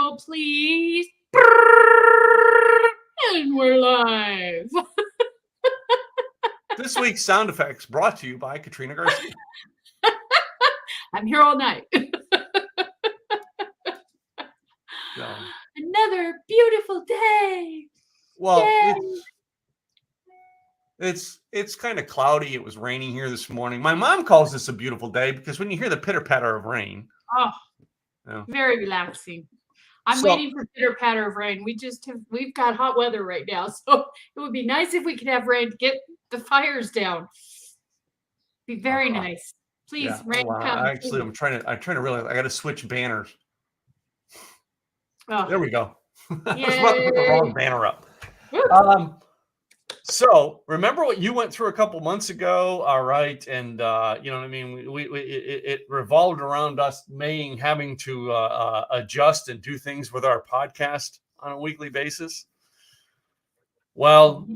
roll, please. And we're live. This week's sound effects brought to you by Katrina Garcia. I'm here all night. So, Another beautiful day. well, Yay. it's kind of cloudy. It was raining here this morning. My mom calls this a beautiful day because when you hear the pitter patter of rain, Very relaxing. I'm waiting for pitter patter of rain. We've got hot weather right now, so it would be nice if we could have rain to get the fires down. Be very nice. Please, rain come. Actually, I'm trying to realize I got to switch banners. Oh. There we go. I was about to put the wrong banner up. So remember what you went through a couple months ago, all right? And you know what I mean? It revolved around us having to adjust and do things with our podcast on a weekly basis. Well,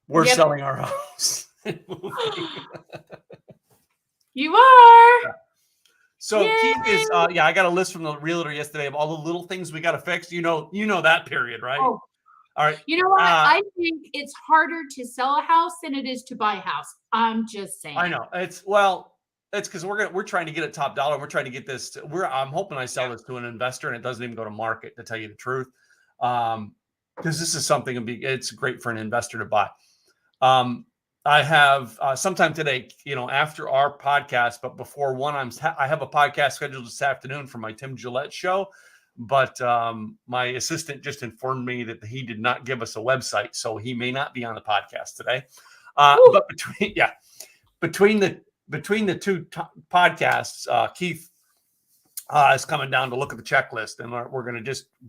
we're selling our house. You are. So Keith is I got a list from the realtor yesterday of all the little things we got to fix. You know that period, right? Oh. All right. You know what? I think it's harder to sell a house than it is to buy a house. I'm just saying. I know. It's because we're trying to get it top dollar. We're trying to get this. I'm hoping I sell this to an investor and it doesn't even go to market, to tell you the truth. Because this is something it's great for an investor to buy. I have sometime today, after our podcast, but before one, I have a podcast scheduled this afternoon for my Tim Gillette show. But my assistant just informed me that he did not give us a website, so he may not be on the podcast today. But between the two podcasts, Keith is coming down to look at the checklist, and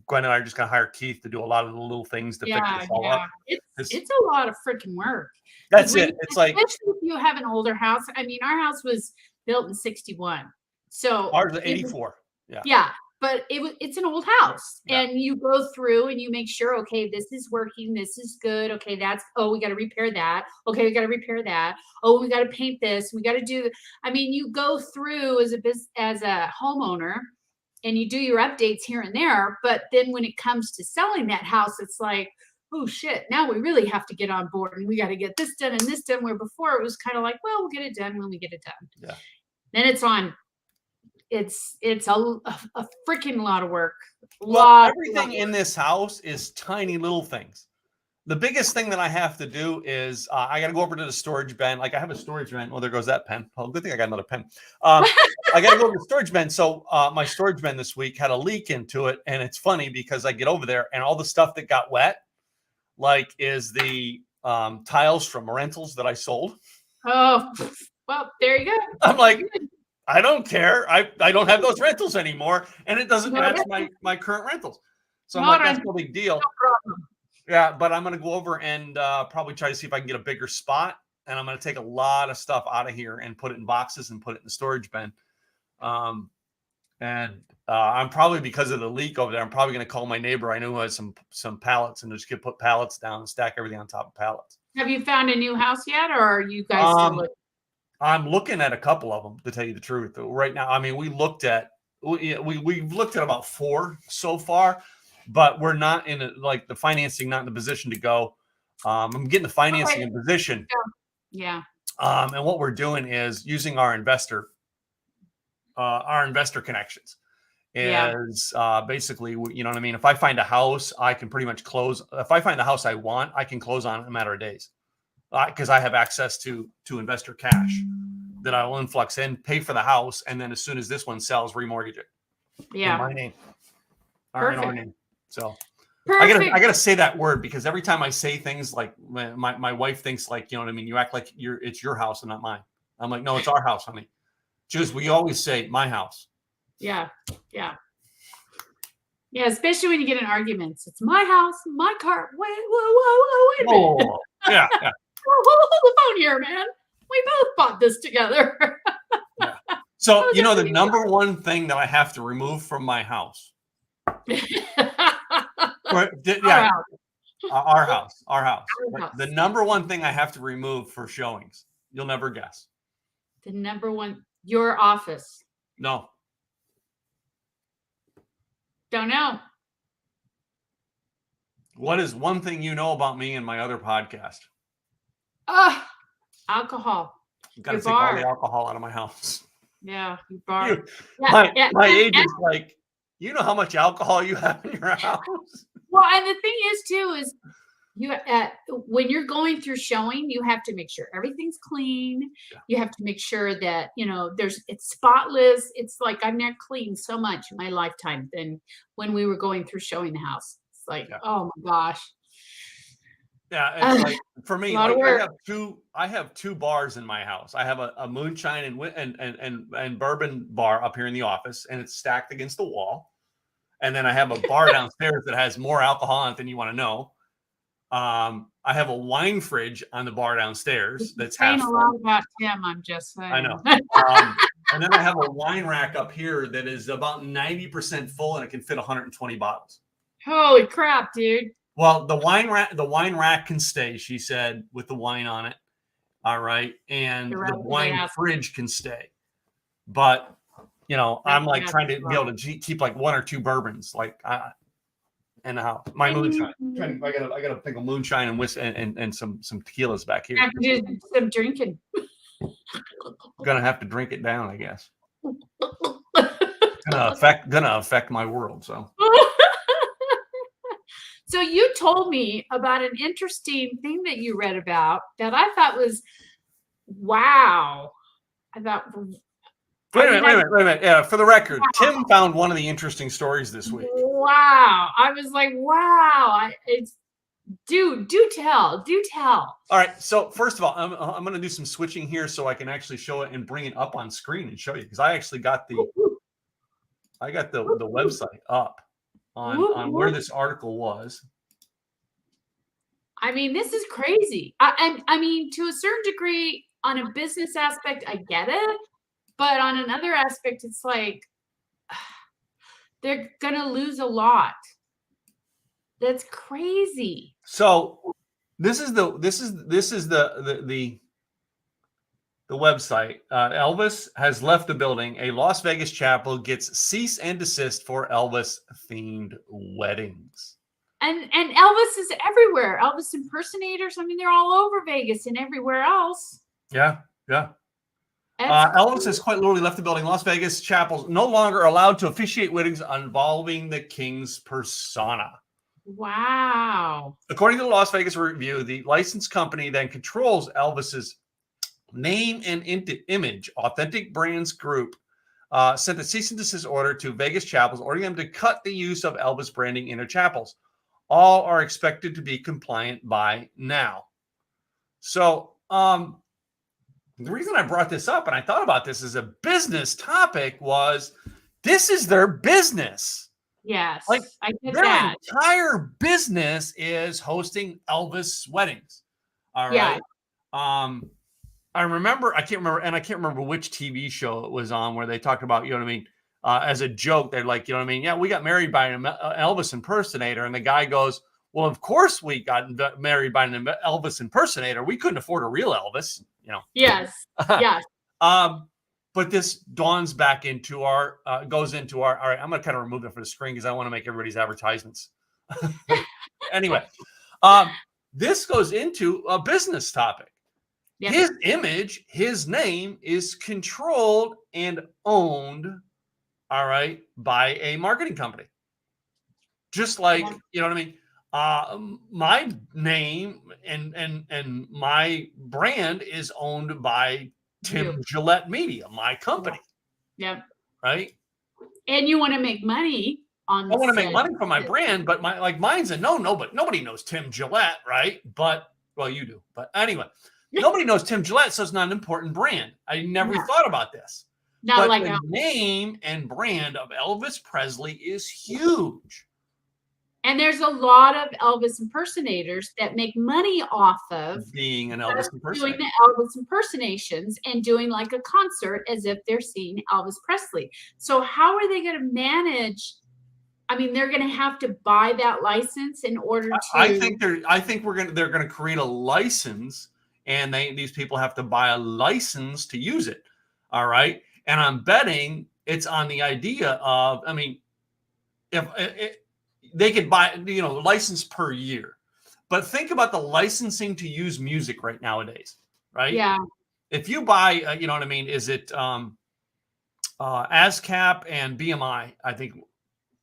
Gwen and I are just going to hire Keith to do a lot of the little things to fix this all up. It's a lot of freaking work. That's it. It's like, especially if you have an older house. I mean, our house was built in 1961, so ours was 1984. Yeah. But it's an old house, and you go through and you make sure, okay, this is working, this is good. Okay, we got to repair that. Okay, we got to repair that. Oh, we got to paint this. We got to do. I mean, you go through as a homeowner, and you do your updates here and there. But then when it comes to selling that house, it's like, oh shit! Now we really have to get on board, and we got to get this done and this done. Where before it was kind of like, well, we'll get it done when we get it done. Yeah. Then it's on. It's a freaking lot of work. Everything in this house is tiny little things. The biggest thing that I have to do is I got to go over to the storage bin. Like I have a storage bin. Oh, there goes that pen. Oh, good thing I got another pen. I got to go over to the storage bin. So my storage bin this week had a leak into it. And it's funny because I get over there and all the stuff that got wet, is the tiles from rentals that I sold. Oh, well, there you go. I'm like, I don't care. I don't have those rentals anymore, and it doesn't match my current rentals. So I'm like, that's no big deal. No problem. Yeah, but I'm going to go over and probably try to see if I can get a bigger spot, and I'm going to take a lot of stuff out of here and put it in boxes and put it in the storage bin. I'm probably, because of the leak over there, I'm probably going to call my neighbor I know who has some pallets, and just put pallets down and stack everything on top of pallets. Have you found a new house yet, or are you guys still looking? I'm looking at a couple of them, to tell you the truth. Right now, I mean, we've looked at about 4 so far, but we're not in the financing, not in the position to go. I'm getting the financing in position. Yeah. And what we're doing is using our investor connections. Basically, you know what I mean? If I find a house, I can pretty much close. If I find the house I want, I can close on it in a matter of days. Because I have access to investor cash that I will influx in, pay for the house, and then as soon as this one sells, remortgage it. Yeah. In my name. Or in our name. So Perfect. I gotta say that word, because every time I say things like my wife thinks, like, you know what I mean, you act like it's your house and not mine. I'm like, no, it's our house, honey. Just, we always say my house. Yeah. Yeah. Yeah, especially when you get in arguments. It's my house, my car. Wait a minute. Yeah. Hold the phone here, man. We both bought this together. Yeah. So, the number one thing that I have to remove from my house. Our house. The number one thing I have to remove for showings. You'll never guess. The number one, your office. No. Don't know. What is one thing you know about me and my other podcast? Alcohol. I've got to Your take all the bar. alcohol out of my house. Yeah, your bar. You, Yeah, yeah. my And, agent's like, you know how much alcohol you have in your house? well, and the thing is too is you when you're going through showing, you have to make sure everything's clean. Yeah. You have to make sure that it's spotless. It's like I've never cleaned so much in my lifetime than when we were going through showing the house. It's like, Yeah. oh my gosh. Yeah, it's like for me, A lot of like work. I have two bars in my house. I have a moonshine and bourbon bar up here in the office, and it's stacked against the wall. And then I have a bar downstairs that has more alcohol in it than you want to know. I have a wine fridge on the bar downstairs that's half Saying a full. lot about Tim, I'm just saying. I know. And then I have a wine rack up here that is about 90% full, and it can fit 120 bottles. Holy crap, dude. Well, the wine rack can stay, she said, with the wine on it. All right. And the wine fridge can stay. But, I'm like trying to be able to keep like one or two bourbons, like in the house. My moonshine. I gotta think of moonshine and whiskey and some tequilas back here. Have to do some drinking. Gonna have to drink it down, I guess. Gonna affect my world. So you told me about an interesting thing that you read about that I thought was, wow. I thought, wait a minute. Yeah, for the record, wow. Tim found one of the interesting stories this week. Wow. I was like, wow. Do tell. All right. So first of all, I'm going to do some switching here so I can actually show it and bring it up on screen and show you, because I actually got the website up on where this article was. I mean, this is crazy. I mean, to a certain degree, on a business aspect, I get it. But on another aspect, it's like they're gonna lose a lot. That's crazy. So this is the website. Elvis has left the building. A Las Vegas chapel gets cease and desist for Elvis themed weddings. And Elvis is everywhere. Elvis impersonators. I mean, they're all over Vegas and everywhere else. Yeah. Elvis has quite literally left the building. Las Vegas chapels no longer allowed to officiate weddings involving the king's persona. Wow. According to the Las Vegas Review, the licensed company then controls Elvis's name and image. Authentic Brands Group sent a cease and desist order to Vegas chapels, ordering them to cut the use of Elvis branding in their chapels. All are expected to be compliant by now. So, the reason I brought this up, and I thought about this as a business topic, was this is their business. Yes, like I get their that. entire business is hosting Elvis weddings. All right. Yeah. I can't remember which TV show it was on where they talked about, you know what I mean? As a joke, they're like, you know what I mean? Yeah, we got married by an Elvis impersonator. And the guy goes, well, of course we got married by an Elvis impersonator. We couldn't afford a real Elvis, Yes. Yes. But this dawns back into goes into our, all right, I'm going to kind of remove it from the screen because I want to make everybody's advertisements. Anyway, this goes into a business topic. Yep. His image, his name is controlled and owned, all right, by a marketing company. Just like, you know what I mean? My name and my brand is owned by Tim Gillette Media, my company. Yep. Right. And you want to make money on. I want to make money from my brand, but mine's a no, but nobody knows Tim Gillette, right? But well, you do. But anyway, nobody knows Tim Gillette, so it's not an important brand. I never thought about this. But the name and brand of Elvis Presley is huge. And there's a lot of Elvis impersonators that make money off of being an Elvis impersonator, doing the Elvis impersonations and doing like a concert as if they're seeing Elvis Presley. So how are they going to manage? I mean, they're going to have to buy that license in order to. I think they're going to create a license, and these people have to buy a license to use it. All right, and I'm betting it's on the idea of, I mean, if they could buy, license per year. But think about the licensing to use music right nowadays, right? Yeah. If you buy, you know what I mean? Is it ASCAP and BMI, I think,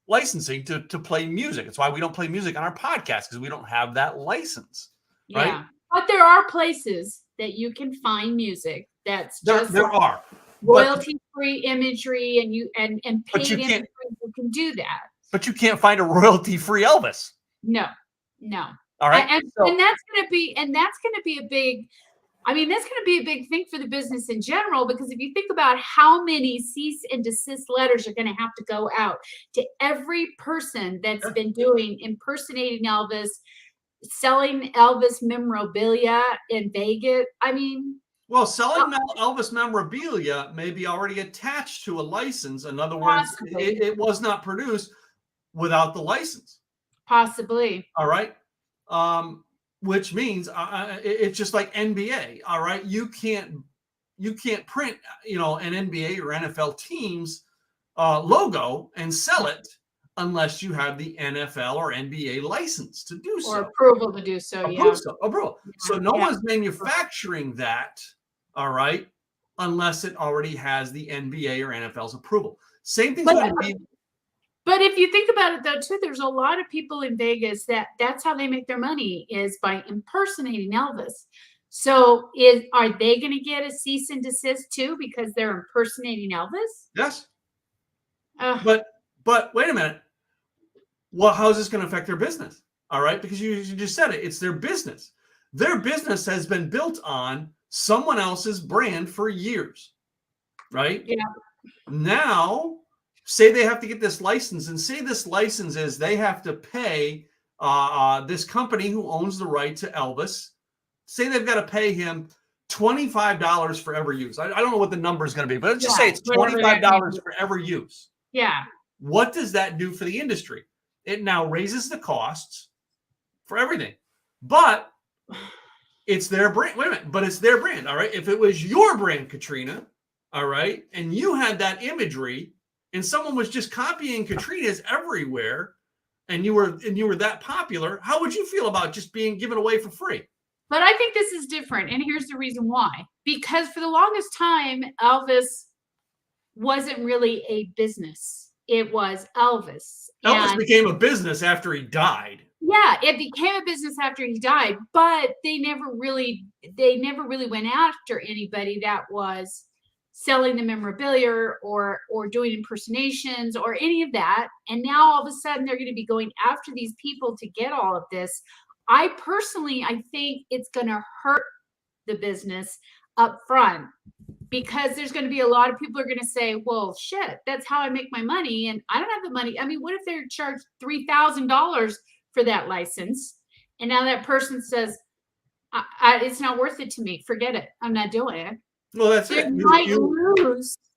licensing to play music. That's why we don't play music on our podcast, because we don't have that license, right? Yeah. But there are places that you can find music that's just There are royalty-free imagery, and but paid you can't, imagery. You can do that. but you can't find a royalty-free Elvis. No. All right. And that's going to be a big, that's going to be a big thing for the business in general, because if you think about how many cease and desist letters are going to have to go out to every person that's been doing impersonating Elvis, selling Elvis memorabilia in Vegas. Well, selling Elvis memorabilia may be already attached to a license. In other words, it was not produced without the license. Possibly. All right. Which means it's just like NBA. All right. You can't print, an NBA or NFL team's logo and sell it unless you have the NFL or NBA license to do so. Or approval to do so. Approval. So no one's manufacturing that. All right. Unless it already has the NBA or NFL's approval. Same thing. But if you think about it, though, too, there's a lot of people in Vegas that's how they make their money, is by impersonating Elvis. So are they going to get a cease and desist too because they're impersonating Elvis? Yes. But wait a minute. Well, how is this going to affect their business? All right, because you just said it. It's their business. Their business has been built on someone else's brand for years, right? Yeah. Now, say they have to get this license, and say this license is they have to pay this company who owns the right to Elvis. Say they've got to pay him $25 for every use. I don't know what the number is going to be, but let's just say it's $25 for every use. Yeah. What does that do for the industry? It now raises the costs for everything. But it's their brand. Wait a minute. But it's their brand. All right. If it was your brand, Katrina, all right, and you had that imagery and someone was just copying Katrina's everywhere, and you were that popular, how would you feel about just being given away for free? But I think this is different. And here's the reason why. Because for the longest time, Elvis wasn't really a business. It was Elvis. Elvis became a business after he died. Yeah, it became a business after he died, but they never really went after anybody that was selling the memorabilia or doing impersonations or any of that. And now all of a sudden they're going to be going after these people to get all of this. I think it's going to hurt the business up front, because there's going to be a lot of people are going to say, well, shit, that's how I make my money. And I don't have the money. I mean, what if they're charged $3,000 for that license? And now that person says, it's not worth it to me. Forget it. I'm not doing it. Well, that's it.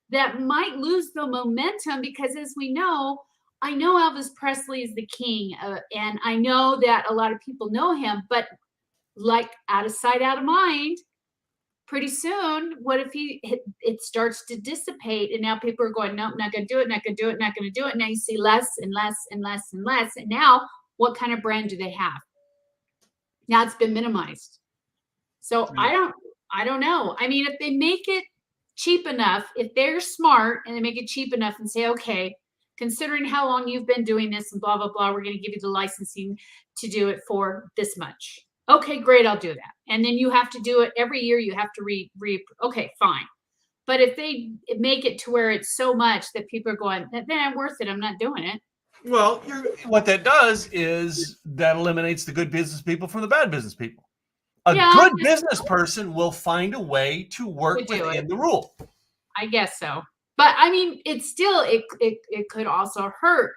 That might lose the momentum, because as we know, I know Elvis Presley is the king, and I know that a lot of people know him, but like out of sight, out of mind, pretty soon, what if it starts to dissipate, and now people are going, nope, not going to do it, not going to do it, not going to do it. Now you see less and less and less and less. And now what kind of brand do they have? Now it's been minimized. So I don't know. I mean, if they make it cheap enough, if they're smart and they make it cheap enough and say, okay, considering how long you've been doing this and blah, blah, blah, we're going to give you the licensing to do it for this much. Okay, great, I'll do that. And then you have to do it every year. You have to okay, fine. But if they make it to where it's so much that people are going, then I'm worth it, I'm not doing it. Well, what that does is that eliminates the good business people from the bad business people. A good business person will find a way to work within the rule. I guess so. But I mean, it's still, it could also hurt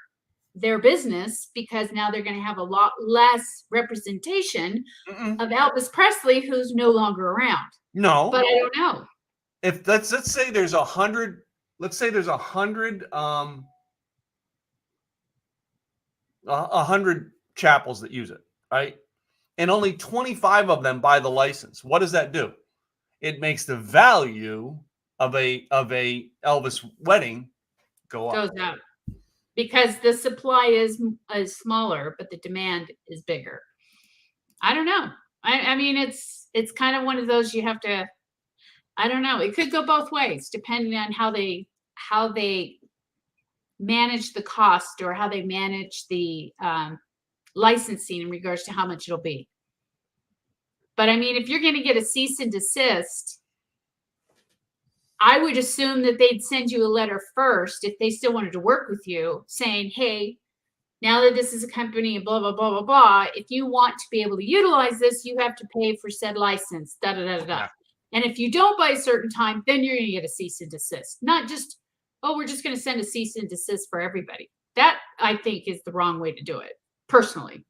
their business, because now they're going to have a lot less representation of Elvis Presley, who's no longer around. No. But I don't know. If let's say there's 100, let's say there's 100 chapels that use it, right? And only 25 of them buy the license. What does that do? It makes the value of a Elvis wedding go up. Goes up. because the supply is smaller, but the demand is bigger. I don't know. I mean, it's kind of one of those you have to. I don't know. It could go both ways depending on how they manage the cost or how they manage the licensing in regards to how much it'll be. But I mean, if you're going to get a cease and desist, I would assume that they'd send you a letter first if they still wanted to work with you, saying, hey, now that this is a company and blah, blah, blah, blah, blah, if you want to be able to utilize this, you have to pay for said license, da, da, da, da. Yeah. And if you don't by a certain time, then you're going to get a cease and desist. Not just, oh, we're just going to send a cease and desist for everybody. That, I think, is the wrong way to do it, personally.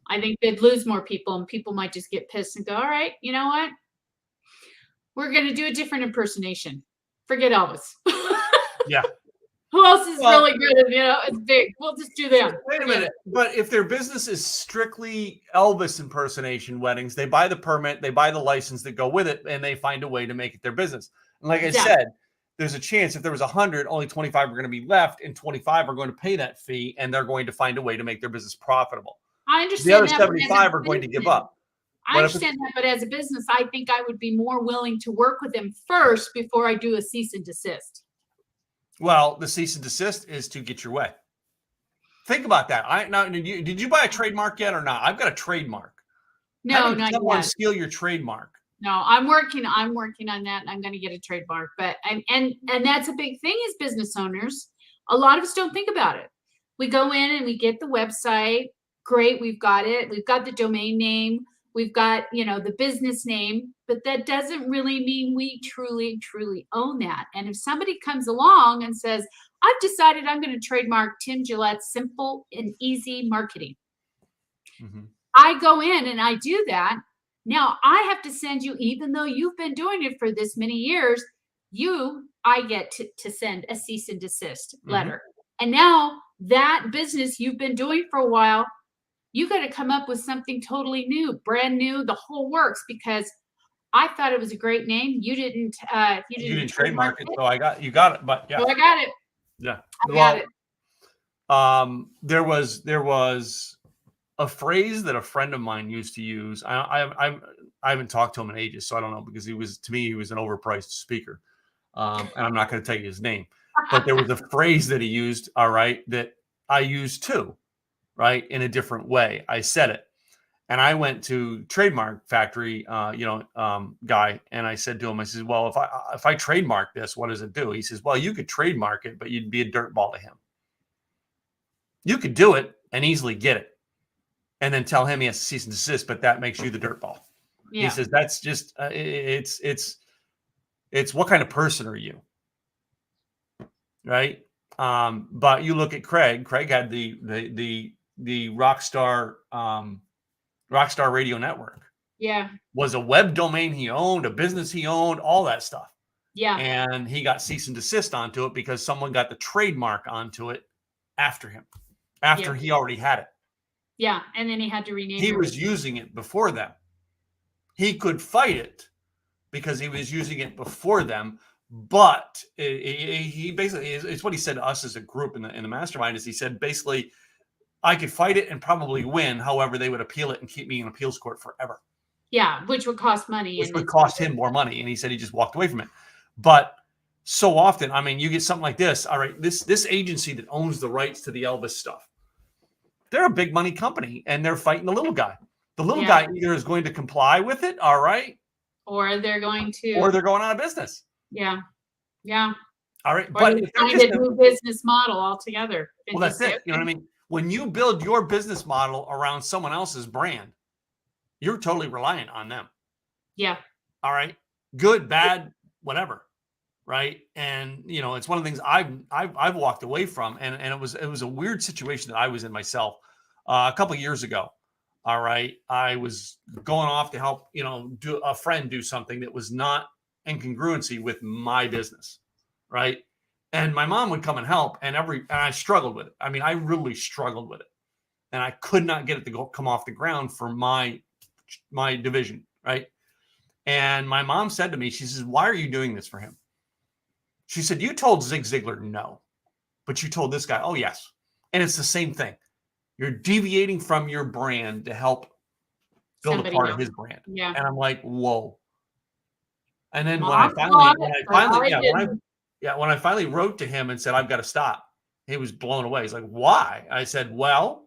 I think they'd lose more people, and people might just get pissed and go, all right, you know what? We're going to do a different impersonation. Forget Elvis. Yeah. Who else is really good? It's big. We'll just do them. Wait a minute. But if their business is strictly Elvis impersonation weddings, they buy the permit, they buy the license that go with it, and they find a way to make it their business. And like I said, there's a chance if there was 100, only 25 are going to be left, and 25 are going to pay that fee, and they're going to find a way to make their business profitable. I understand the other that, 75 are going to give up. I understand that, but as a business, I think I would be more willing to work with them first before I do a cease and desist. Well, the cease and desist is to get your way. Think about that. Did you buy a trademark yet or not? I've got a trademark. No, not yet. Steal your trademark. No, I'm working on that. And I'm going to get a trademark, but and that's a big thing as business owners. A lot of us don't think about it. We go in and we get the website. Great, we've got it. We've got the domain name. We've got, the business name, but that doesn't really mean we truly, truly own that. And if somebody comes along and says, I've decided I'm going to trademark Tim Gillette's simple and easy marketing. Mm-hmm. I go in and I do that. Now I have to send you, even though you've been doing it for this many years, I get to send a cease and desist letter. And now that business you've been doing for a while, you got to come up with something totally new, brand new, the whole works, because I thought it was a great name. You didn't trademark it. So you got it, but yeah. So I got it. Yeah. I got it. There was a phrase that a friend of mine used to use. I haven't talked to him in ages, so I don't know, because he was an overpriced speaker. And I'm not going to tell you his name, but there was a phrase that he used, all right, that I used too. Right, in a different way. I said it, and I went to Trademark Factory, guy, and I said to him, I said, well, if I trademark this, what does it do? He says, well, you could trademark it, but you'd be a dirtball to him. You could do it and easily get it, and then tell him he has to cease and desist, but that makes you the dirtball. Yeah. He says that's just it's what kind of person are you, right? But you look at Craig. Craig had the Rockstar Radio Network. Yeah. Was a web domain he owned, a business he owned, all that stuff. Yeah. And he got cease and desist onto it because someone got the trademark onto it after him, after he already had it. Yeah. And then he had to rename it. He was using it before them. He could fight it because he was using it before them. But he basically, it's what he said to us as a group in the mastermind, is he said, basically, I could fight it and probably win. However, they would appeal it and keep me in appeals court forever. Yeah, which would cost money. Which would cost him more money. And he said he just walked away from it. But so often, I mean, you get something like this. All right, this agency that owns the rights to the Elvis stuff, they're a big money company, and they're fighting the little guy. The little guy either is going to comply with it, all right, or they're going out of business. Yeah. Yeah. All right. Or but find a new business model altogether. Well, that's it. You know what I mean? When you build your business model around someone else's brand, you're totally reliant on them. Yeah. All right. Good, bad, whatever. Right. And it's one of the things I've walked away from. And it was a weird situation that I was in myself a couple of years ago. All right. I was going off to help, do a friend do something that was not in congruency with my business, right? And my mom would come and help, and I struggled with it. I mean, I really struggled with it, and I could not get it to come off the ground for my division, right? And my mom said to me, she says, "Why are you doing this for him?" She said, "You told Zig Ziglar no." but you told this guy, oh, yes. And it's the same thing. You're deviating from your brand to help build Somebody a part else. of his brand. Yeah. And I'm like, whoa. And then Well, when I I thought it, but I didn't. when I finally wrote to him and said, I've got to stop, he was blown away. He's like, why? I said, well,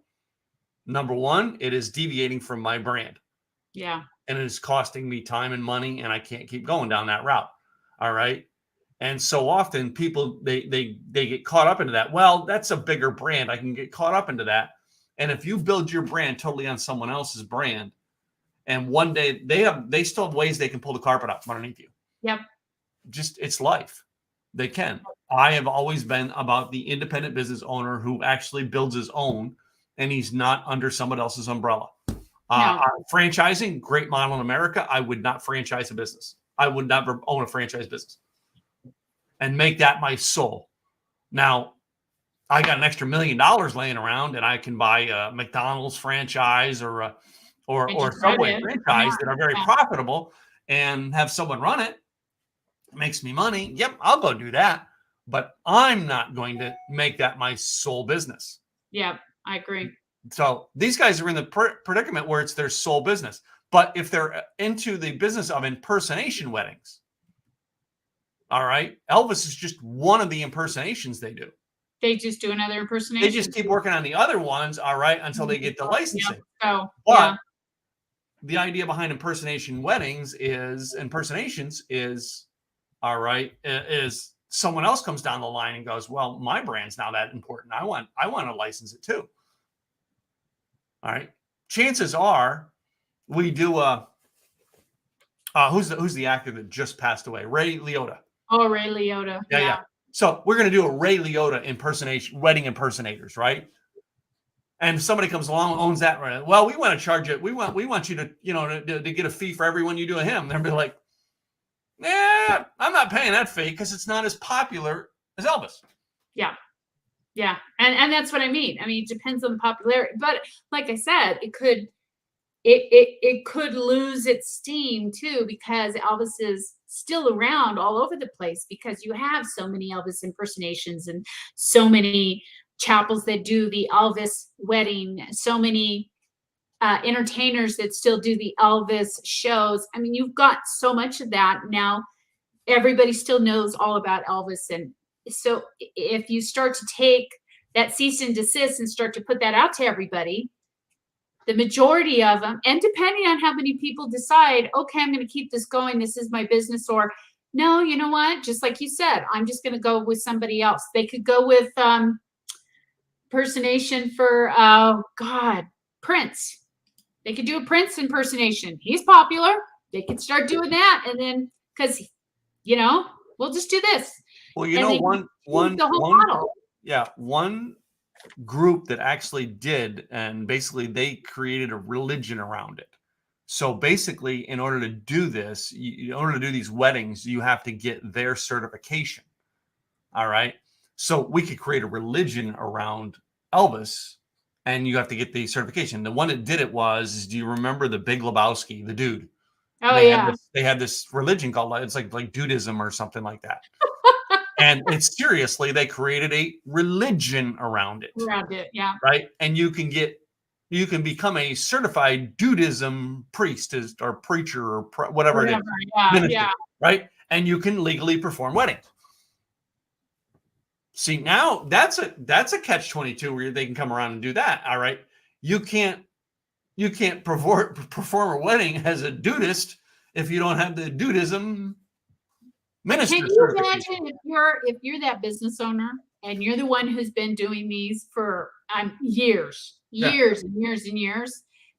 number one, it is deviating from my brand. Yeah. And it is costing me time and money, and I can't keep going down that route. All right. And so often people, they get caught up into that. Well, that's a bigger brand. I can get caught up into that. And if you build your brand totally on someone else's brand, and one day they still have ways they can pull the carpet up underneath you. Yep. Just, it's life. They can. I have always been about the independent business owner who actually builds his own, and he's not under somebody else's umbrella. No. Franchising, great model in America. I would not franchise a business. I would never own a franchise business and make that my soul. Now, I got an extra $1 million laying around, and I can buy a McDonald's franchise or Subway franchise that are very profitable and have someone run it. It makes me money. Yep, I'll go do that. But I'm not going to make that my sole business. Yeah, I agree. So these guys are in the predicament where it's their sole business. But if they're into the business of impersonation weddings, all right, Elvis is just one of the impersonations they do. They just do another impersonation. They just keep working on the other ones, all right, until they get the licensing. Yeah. So, but the idea behind impersonations is, all right, is someone else comes down the line and goes, well, my brand's now that important. I want to license it too. All right. Chances are we do who's the actor that just passed away? Ray Liotta. Oh, Ray Liotta. Yeah. So we're going to do a Ray Liotta impersonation, wedding impersonators, right? And somebody comes along and owns that. Right? Well, we want to charge it. We want you to, to get a fee for everyone you do a him. They'll be like, yeah, I'm not paying that fee because it's not as popular as Elvis. Yeah. Yeah. And that's what I mean. I mean, it depends on the popularity. But like I said, it could lose its steam too, because Elvis is still around all over the place, because you have so many Elvis impersonations and so many chapels that do the Elvis wedding, so many entertainers that still do the Elvis shows. I mean, you've got so much of that now. Everybody still knows all about Elvis. And so if you start to take that cease and desist and start to put that out to everybody, the majority of them, and depending on how many people decide, okay, I'm going to keep this going, this is my business, or no, you know what, just like you said, I'm just going to go with somebody else. They could go with impersonation for Prince. They could do a Prince impersonation. He's popular. They could start doing that, and then because we'll just do this. Well, one group that actually did, and basically they created a religion around it. So basically, in order to do this, in order to do these weddings, you have to get their certification. All right. So we could create a religion around Elvis, and you have to get the certification. The one that did it do you remember the Big Lebowski, the dude? Oh, they had this religion called, it's like Dudism or something like that. And it's seriously, they created a religion around it. Yeah. Right. And you can become a certified Dudism priest or preacher or whatever it is. Minister, right. And you can legally perform weddings. See, now that's a catch-22 where they can come around and do that. All right. You can't perform a wedding as a Dudist if you don't have the Dudism minister. Can you imagine if you're that business owner and you're the one who's been doing these for years and years,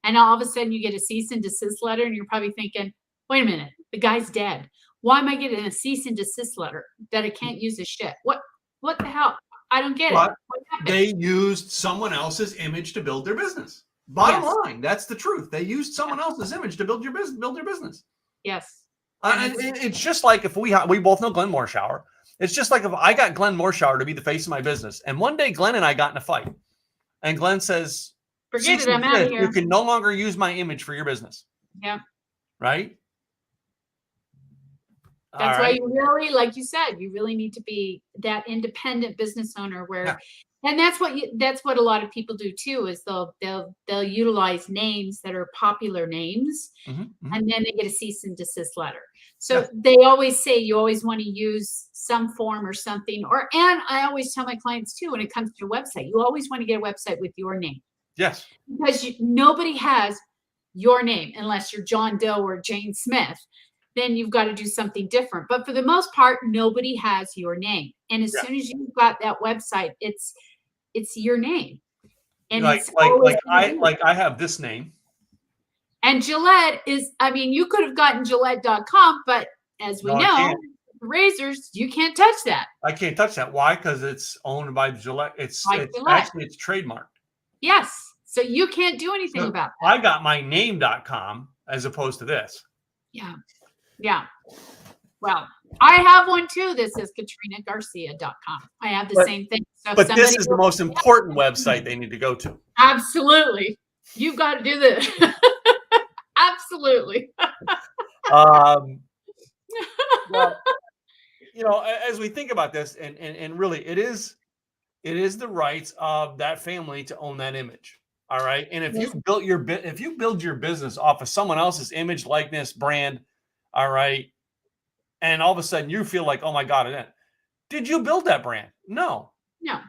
and all of a sudden you get a cease and desist letter, and you're probably thinking, wait a minute, the guy's dead. Why am I getting a cease and desist letter that I can't use his shit? What the hell? I don't get it. They used someone else's image to build their business. Bottom line, that's the truth. They used someone else's image to build their business. Yes. And it's just like if we both know Glenn Morshower. It's just like if I got Glenn Morshower to be the face of my business, and one day Glenn and I got in a fight, and Glenn says, "Forget it, I'm out of here. You can no longer use my image for your business." Yeah. Right. All That's why right. you really, like you said, you really need to be that independent business owner Yeah. and that's what a lot of people do too, is they'll utilize names that are popular names, Mhm, mhm. and then they get a cease and desist letter. Yeah. So they always say you always want to use some form or something, and I always tell my clients too, when it comes to a website, you always want to get a website with your name, Yes. because nobody has your name unless you're John Doe or Jane Smith. Then you've got to do something different. But for the most part, nobody has your name. And as Yeah. soon as you've got that website, it's your name. And Like it's like always like going to be. I have this name. And Gillette is, I mean, you could have gotten Gillette.com, but as we No, I know, can't. razors, you can't touch that. I can't touch that. Why? Because it's owned by Gillette. Like It's Gillette. actually it's trademarked. Yes. So you can't do anything So about that. I got my name.com as opposed to this. Yeah. Yeah. Well, I have one too that says KatrinaGarcia.com. I have the But same thing. So if But this somebody is the most important website they need to go to. absolutely, you've got to do this. Absolutely. Um, well, as we think about this, and really, it is the rights of that family to own that image. All right, and Yes. if you build your business off of someone else's image, likeness, brand, all right, and all of a sudden you feel like, oh my God, did you build that brand? No, No,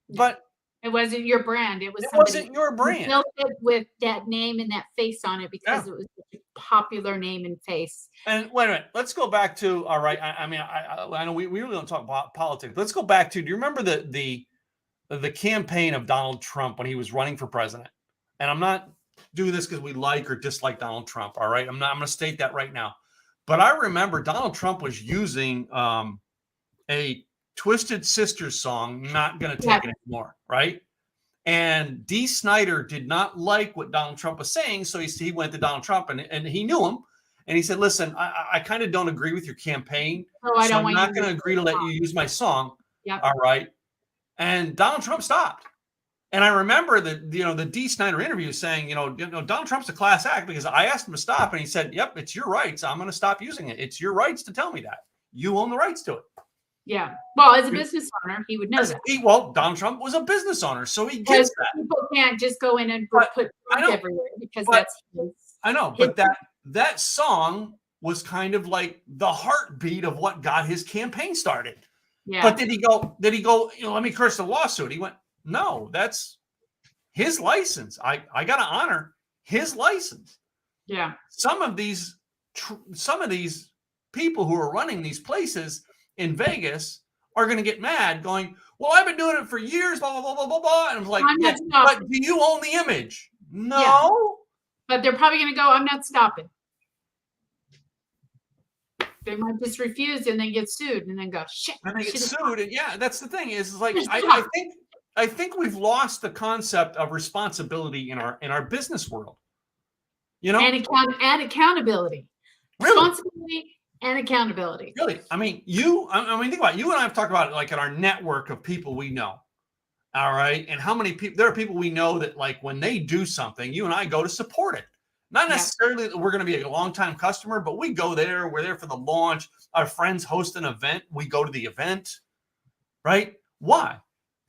but it wasn't your brand. It was it somebody wasn't your who brand. built it with that name and that face on it because Yeah. it was such a popular name and face. And wait a minute, let's go back to all right. I mean, I know we really don't talk about politics. Let's go back to. Do you remember the campaign of Donald Trump when he was running for president? And I'm not doing this because we like or dislike Donald Trump. All right, I'm not. I'm going to state that right now. But I remember Donald Trump was using a Twisted Sisters song, "Not Gonna Take It Anymore," right? And Dee Snider did not like what Donald Trump was saying, so he went to Donald Trump and he knew him, and he said, "Listen, I kind of don't agree with your campaign, Oh, I so don't I'm want you not to going to use agree my to let song. you use my song." Yep. All right, and Donald Trump stopped. And I remember the Dee Snider interview saying, Donald Trump's a class act because I asked him to stop, and he said, "Yep, it's your rights. I'm going to stop using it. It's your rights to tell me that. You own the rights to it." Yeah. Well, as a business owner, he would know that. Well, Donald Trump was a business owner, so he Because gets that. people can't just go in and But put I fruit know, everywhere because but that's his. I know, but that song was kind of like the heartbeat of what got his campaign started. Yeah. But did he go, let me curse the lawsuit? He went, no, that's his license. I got to honor his license. Yeah. Some of these people who are running these places in Vegas are going to get mad going, well, I've been doing it for years, blah, blah, blah, blah, blah, blah. And I'm like, yeah, but do you own the image? No. Yeah. But they're probably going to go, I'm not stopping. They might just refuse and then get sued and then go, shit. And they get shit. sued. And yeah, that's the thing is like, I think we've lost the concept of responsibility in our business world. And accountability. Really? Responsibility and accountability. Really? I mean, think about it. You and I have talked about it like in our network of people we know. All right. And how many people, there are people we know that like when they do something, you and I go to support it. Not necessarily that we're going to be a long-time customer, but we go there. We're there for the launch. Our friends host an event. We go to the event. Right? Why?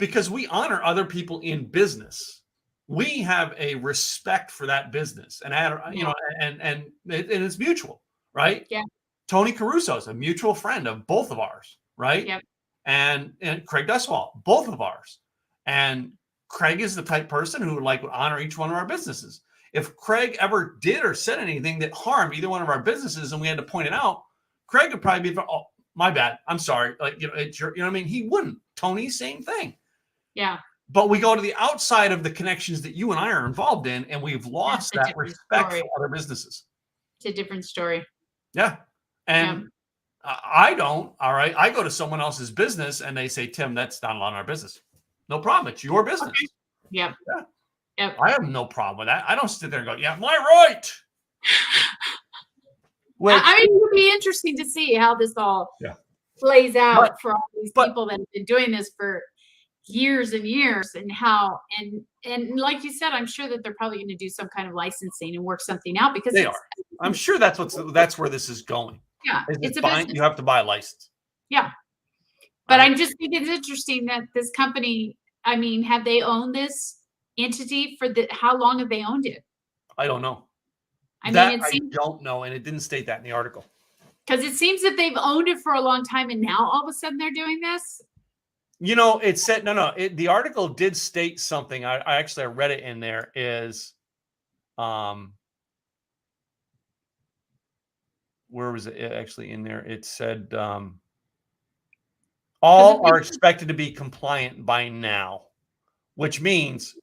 Because we honor other people in business. We have a respect for that business, and and it's mutual, right? Yeah. Tony Caruso is a mutual friend of both of ours, right? Yep. And Craig Duswalt, both of ours. And Craig is the type person who would honor each one of our businesses. If Craig ever did or said anything that harmed either one of our businesses and we had to point it out, Craig would probably be, oh, my bad. I'm sorry. It's your, what I mean? He wouldn't. Tony, same thing. Yeah. But we go to the outside of the connections that you and I are involved in, and we've lost that respect for other businesses. It's a different story. Yeah. And I don't. All right. I go to someone else's business and they say, Tim, that's not allowed in our business. No problem. It's your business. Okay. Yep. Yeah. Yep. I have no problem with that. I don't sit there and go, yeah, my right. I mean, it would be interesting to see how this all plays out for all these people that have been doing this for years and years, and how and like you said, I'm sure that they're probably going to do some kind of licensing and work something out because they are. I'm sure that's where this is going. Yeah, Is it's this a buying? business. You have to buy a license. Yeah. But Right? I'm just think it's interesting that this company, I mean, have they owned this entity for how long have they owned it? I don't know. I mean, That it I seems don't know, and it didn't state that in the article. because it seems that they've owned it for a long time and now all of a sudden they're doing this. You know, it said no. The article did state something. I actually I read it in there. Is um, where was it actually in there? It said Because all are expected to be compliant by now, which means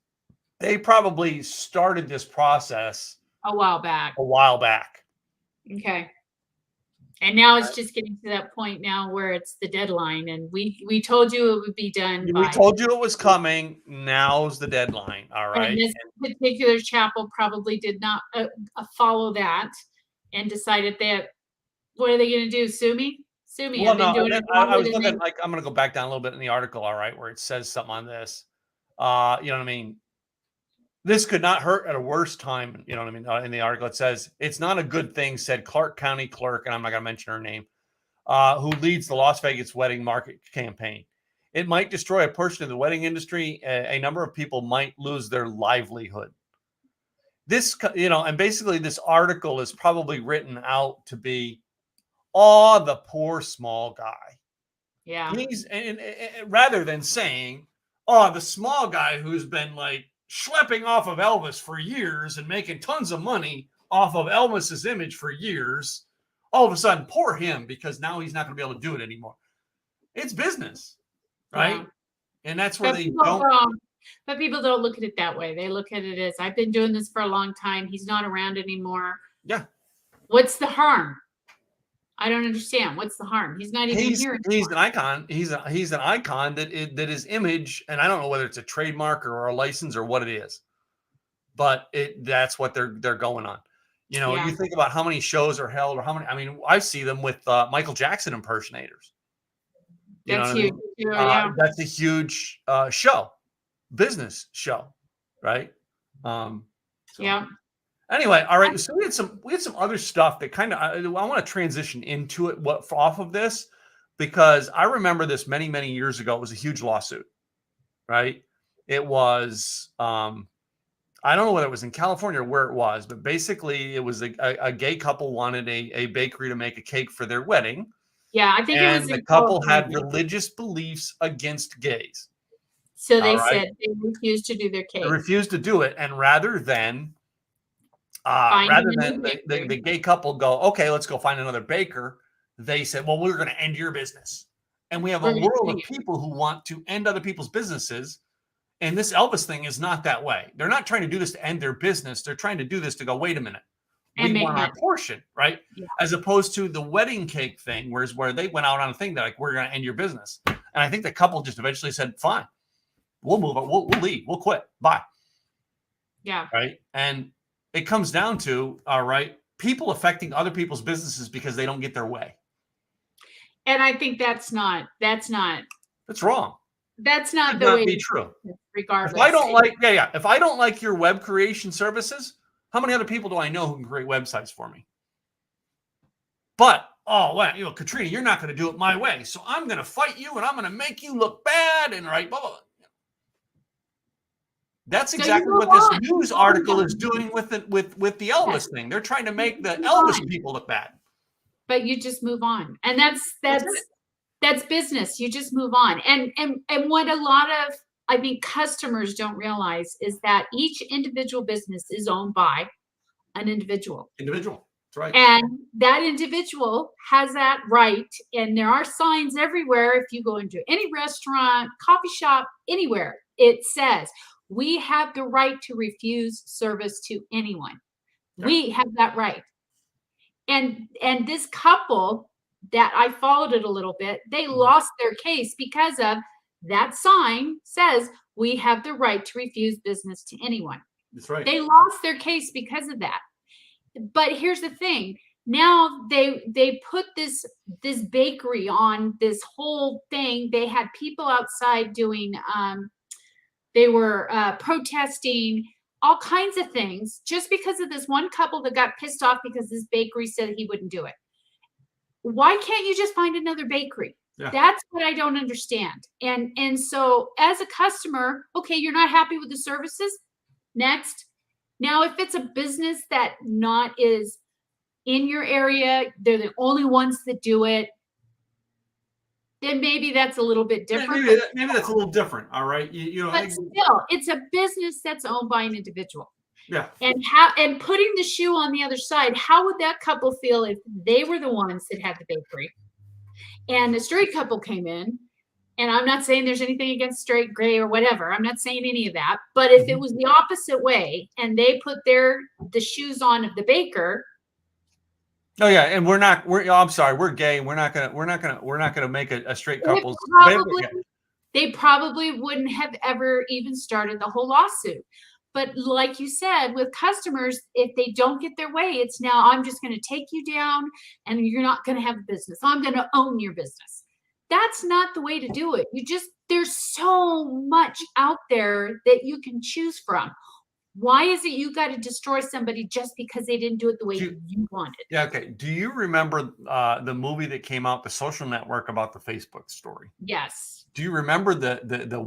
they probably started this process a while back. a while back. Okay. And now it's just getting to that point now where it's the deadline, and we told you it would be done We by. told you it was coming. Now's the deadline. All And right. this particular chapel probably did not follow that, and decided that what are they going to do? Sue me? Sue me? Well, I've been no, and doing then it I longer was than looking they. like I'm going to go back down a little bit in the article. All right, where it says something on this. You know what I mean? This could not hurt at a worse time. You know what I mean? In the article, it says it's not a good thing, said Clark County clerk, and I'm not going to mention her name, who leads the Las Vegas wedding market campaign. It might destroy a portion of the wedding industry. A number of people might lose their livelihood. This, you know, and basically this article is probably written out to be, oh, the poor small guy. Yeah. He's and rather than saying, oh, the small guy who's been like schlepping off of Elvis for years and making tons of money off of Elvis's image for years, all of a sudden, poor him because now he's not going to be able to do it anymore. It's business, right? Yeah. And that's where But they people don't. don't. But people don't look at it that way. They look at it as I've been doing this for a long time. He's not around anymore. Yeah, What's the harm? I don't understand. What's the harm? He's not even here he's anymore. an icon. He's an icon that his image, and I don't know whether it's a trademark or a license or what it is, but that's what they're going on. You know, Yeah. you think about how many shows are held or how many. I mean, I see them with Michael Jackson impersonators. You know That's what I huge. mean? Yeah. That's a huge show, business show, right? So Yeah. anyway, all right. So we had some other stuff that kind of I want to transition into it. What off of this because I remember this many years ago. It was a huge lawsuit, right? It was. I don't know whether it was in California or where it was, but basically it was a gay couple wanted a bakery to make a cake for their wedding. Yeah. I think it was And the in couple had California. religious beliefs against gays. So All they right. said they refused to do their They cake. refused to do it. And rather than Finding a new bakery. the gay couple go, okay, let's go find another baker. They said, well, we're going to end your business. And we have a We're gonna world sue of you. people who want to end other people's businesses. And this Elvis thing is not that way. They're not trying to do this to end their business. They're trying to do this to go, wait a minute. And We make want our money. portion, right? Yeah. As opposed to the wedding cake thing, where they went out on a thing that like, we're going to end your business. And I think the couple just eventually said, fine, we'll move it. We'll leave. We'll quit. Bye. Yeah. Right. And it comes down to, all right, people affecting other people's businesses because they don't get their way. And I think that's That's wrong. not Should the not way be true. regardless. If I don't like, if I don't like your web creation services, how many other people do I know who can create websites for me? But, oh, well, you know, Katrina, you're not going to do it my way. So I'm going to fight you and I'm going to make you look bad and right, blah, blah, blah. That's exactly what this news article is doing with the Elvis thing. They're trying to make the Elvis people look bad. But you just move on. And that's business. You just move on. And what a lot of customers don't realize is that each individual business is owned by an individual. That's right. And that individual has that right. And there are signs everywhere. If you go into any restaurant, coffee shop, anywhere, it says, we have the right to refuse service to anyone. Yeah. We have that right. And this couple that I followed it a little bit, they lost their case because of that sign says we have the right to refuse business to anyone. That's right. They lost their case because of that. But here's the thing. Now they put this bakery on this whole thing. They had people outside doing they were protesting all kinds of things just because of this one couple that got pissed off because this bakery said he wouldn't do it. why can't you just find another bakery? Yeah. That's what I don't understand. And so as a customer, okay, you're not happy with the services. Next. Now, if it's a business that not is in your area, they're the only ones that do it, then maybe that's a little bit different. Maybe that's a little different. All right. But still, it's a business that's owned by an individual. Yeah. And putting the shoe on the other side, how would that couple feel if they were the ones that had the bakery and the straight couple came in? And I'm not saying there's anything against straight, gay, or whatever. I'm not saying any of that. But if it was the opposite way and they put the shoes on of the baker. Oh yeah, and I'm sorry, we're gay. We're not gonna make a straight couples. They probably wouldn't have ever even started the whole lawsuit. But like you said, with customers, if they don't get their way, it's now I'm just going to take you down and you're not going to have a business. I'm going to own your business. That's not the way to do it. There's so much out there that you can choose from. Why is it you got to destroy somebody just because they didn't do it the way you wanted? Yeah. Okay. Do you remember the movie that came out, The Social Network, about the Facebook story? Yes. Do you remember the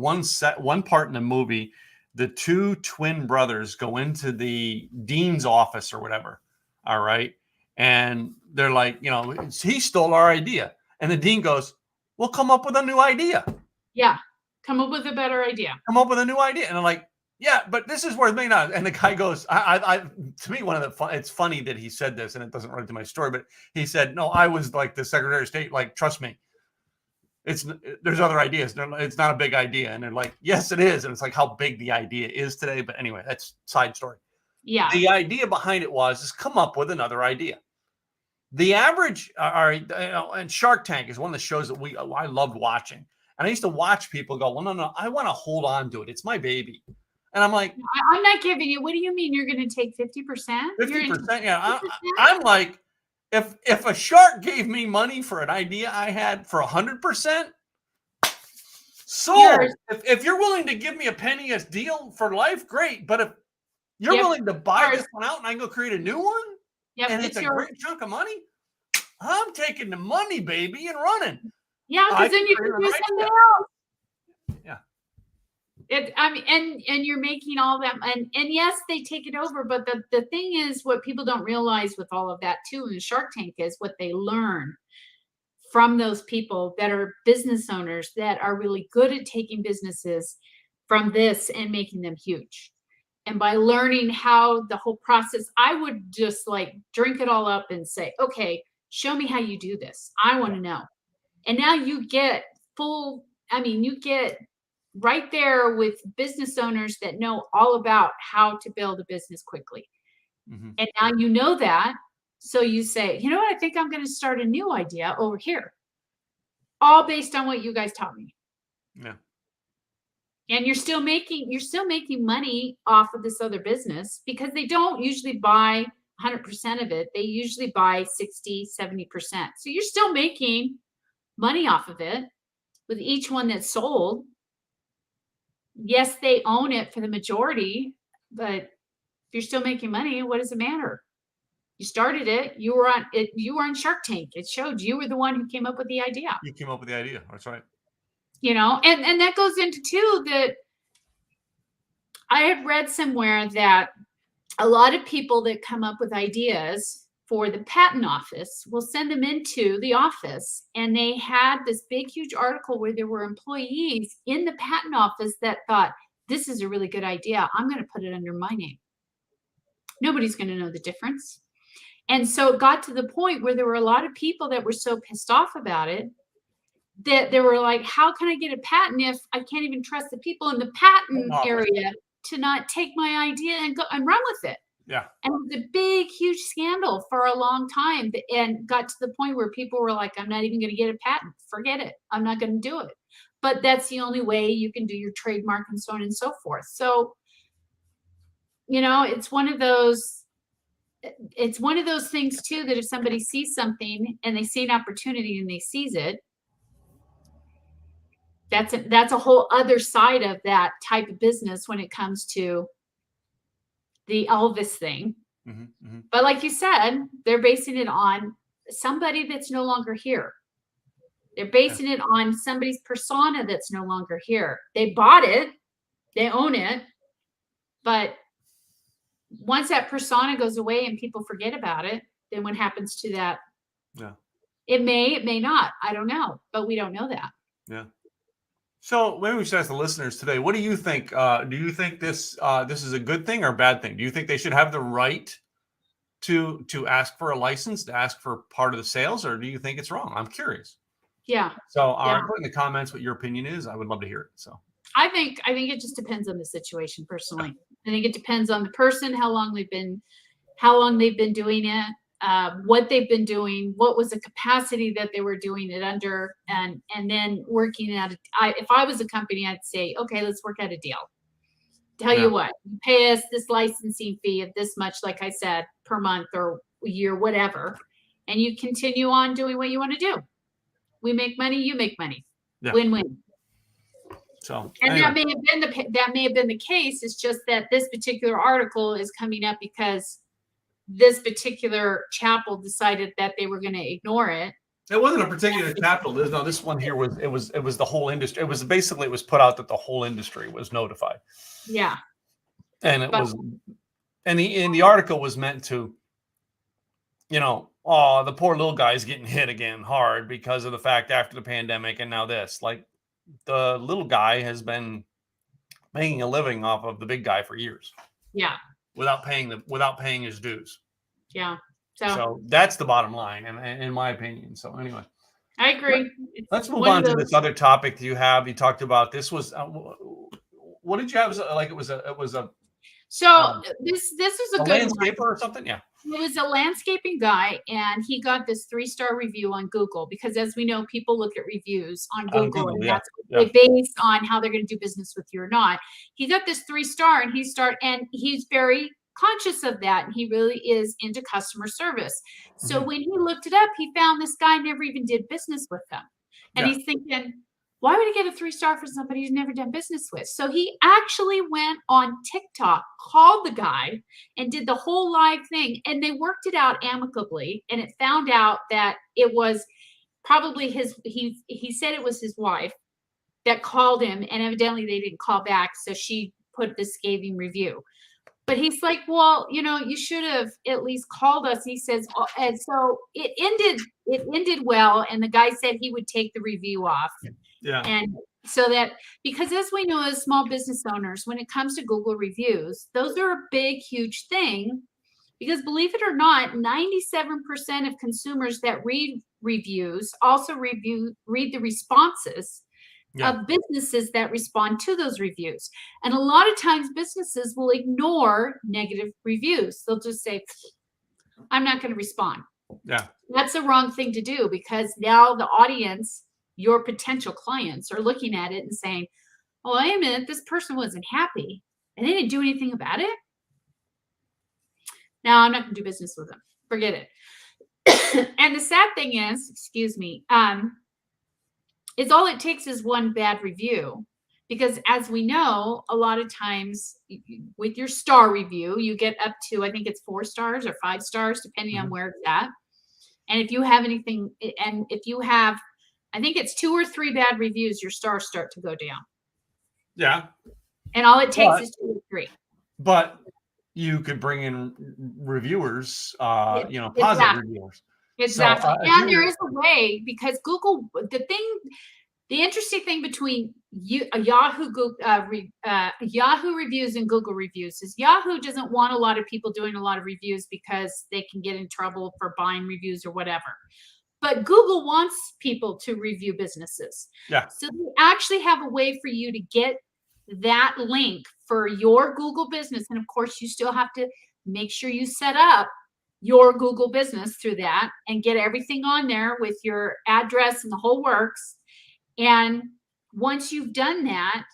one part in the movie? The two twin brothers go into the dean's office or whatever. All right. And they're like, he stole our idea. And the dean goes, we'll come up with a new idea. Yeah. Come up with a better idea. Come up with a new idea. And I'm like, yeah, but this is where it may not. And the guy goes, to me, it's funny that he said this and it doesn't run into my story, but he said, no, I was like the Secretary of State, like, trust me. There's other ideas. It's not a big idea. And they're like, yes, it is. And it's like how big the idea is today. But anyway, that's side story. Yeah. The idea behind it is come up with another idea. The average, and Shark Tank is one of the shows that I loved watching. And I used to watch people go, well, no, I want to hold on to it. It's my baby. And I'm like, I'm not giving you. What do you mean you're going to take 50%? 50%. Yeah. I'm like, if a shark gave me money for an idea I had for 100%, so if you're willing to give me a penny a deal for life, great. But if you're willing to buy this one out and I can go create a new one, and it's a great chunk of money, I'm taking the money, baby, and running. Yeah, because then you can do something else. Yeah. And you're making all that, and yes, they take it over, but the thing is, what people don't realize with all of that too in Shark Tank is what they learn from those people that are business owners that are really good at taking businesses from this and making them huge. And by learning how the whole process, I would just like drink it all up and say, okay, show me how you do this. I want to know. And now you get you get right there with business owners that know all about how to build a business quickly. Mm-hmm. And now you know that. So you say, you know what? I think I'm going to start a new idea over here. All based on what you guys taught me. Yeah. And you're still making money off of this other business because they don't usually buy 100% of it. They usually buy 60, 70%. So you're still making money off of it with each one that's sold. Yes, they own it for the majority, but if you're still making money, what does it matter? You started it. You were on Shark Tank. It showed you were the one who came up with the idea. You came up with the idea. That's right. And that goes into too that I had read somewhere that a lot of people that come up with ideas for the patent office will send them into the office. And they had this big, huge article where there were employees in the patent office that thought, this is a really good idea. I'm going to put it under my name. Nobody's going to know the difference. And so it got to the point where there were a lot of people that were so pissed off about it that they were like, how can I get a patent if I can't even trust the people in the patent area to not take my idea and go and run with it? Yeah. And it was a big, huge scandal for a long time, and got to the point where people were like, I'm not even going to get a patent. Forget it. I'm not going to do it. But that's the only way you can do your trademark and so on and so forth. So, it's one of those things too, that if somebody sees something and they see an opportunity and they seize it, that's a whole other side of that type of business when it comes to the Elvis thing. Mm-hmm, mm-hmm. But like you said, they're basing it on somebody that's no longer here. They're basing it on somebody's persona that's no longer here. They bought it, they own it, but once that persona goes away and people forget about it, then what happens to that? Yeah. It may not. I don't know, but we don't know that. Yeah. So maybe we should ask the listeners today. What do you think? Do you think this is a good thing or a bad thing? Do you think they should have the right to ask for a license, to ask for part of the sales, or do you think it's wrong? I'm curious. Yeah. So Yeah. put in the comments what your opinion is. I would love to hear it. So I think it just depends on the situation personally. I think it depends on the person, how long they've been doing it, what they've been doing, what was the capacity that they were doing it under, and then working at it. If I was a company, I'd say, okay, let's work out a deal. Tell you what, you pay us this licensing fee of this much, like I said, per month or a year, whatever, and you continue on doing what you want to do. We make money, you make money, win-win. So, and that may have been the case. It's just that this particular article is coming up because this particular chapel decided that they were going to ignore it. It wasn't a particular chapel. This one here was the whole industry. It was put out that the whole industry was notified. Yeah. And the article was meant to, the poor little guy's getting hit again hard because of the fact after the pandemic and now this. Like, the little guy has been making a living off of the big guy for years. Yeah. Without paying his dues. Yeah. So that's the bottom line, in my opinion. So anyway, I agree. Let's move on to this other topic you talked about. This was what did you have? Like it was a. So this is a good landscaper or something. Yeah. It was a landscaping guy, and he got this 3-star review on Google because, as we know, people look at reviews on Google, and that's based on how they're going to do business with you or not. He got this 3-star, and he's very conscious of that, and he really is into customer service. So when he looked it up, he found this guy never even did business with them, and he's thinking, why would he get a 3-star for somebody he's never done business with? So he actually went on TikTok, called the guy, and did the whole live thing. And they worked it out amicably. And it found out that it was probably he said it was his wife that called him. And evidently they didn't call back. So she put this scathing review. But he's like, well, you should have at least called us. He says, and so it ended well. And the guy said he would take the review off. Yeah. And so that, because as we know, as small business owners, when it comes to Google reviews, those are a big, huge thing, because believe it or not, 97% of consumers that read reviews also read the responses of businesses that respond to those reviews. And a lot of times businesses will ignore negative reviews. They'll just say, I'm not going to respond. Yeah. That's the wrong thing to do, because now the audience, your potential clients, are looking at it and saying, oh, wait a minute, this person wasn't happy and they didn't do anything about it. Now I'm not going to do business with them. Forget it. And the sad thing is, is all it takes is one bad review, because as we know, a lot of times with your star review, you get up to, I think it's 4 stars or 5 stars, depending on where it's at. And if you have anything, and if you have, I think it's 2 or 3 bad reviews, your stars start to go down. Yeah. And all it takes is 2 or 3. But you could bring in reviewers, positive reviewers. Exactly. So, and there is a way, because Google, the interesting thing between Yahoo reviews and Google reviews is Yahoo doesn't want a lot of people doing a lot of reviews because they can get in trouble for buying reviews or whatever. But Google wants people to review businesses. Yeah. So they actually have a way for you to get that link for your Google business. And of course, you still have to make sure you set up your Google business through that and get everything on there with your address and the whole works. And once you've done that,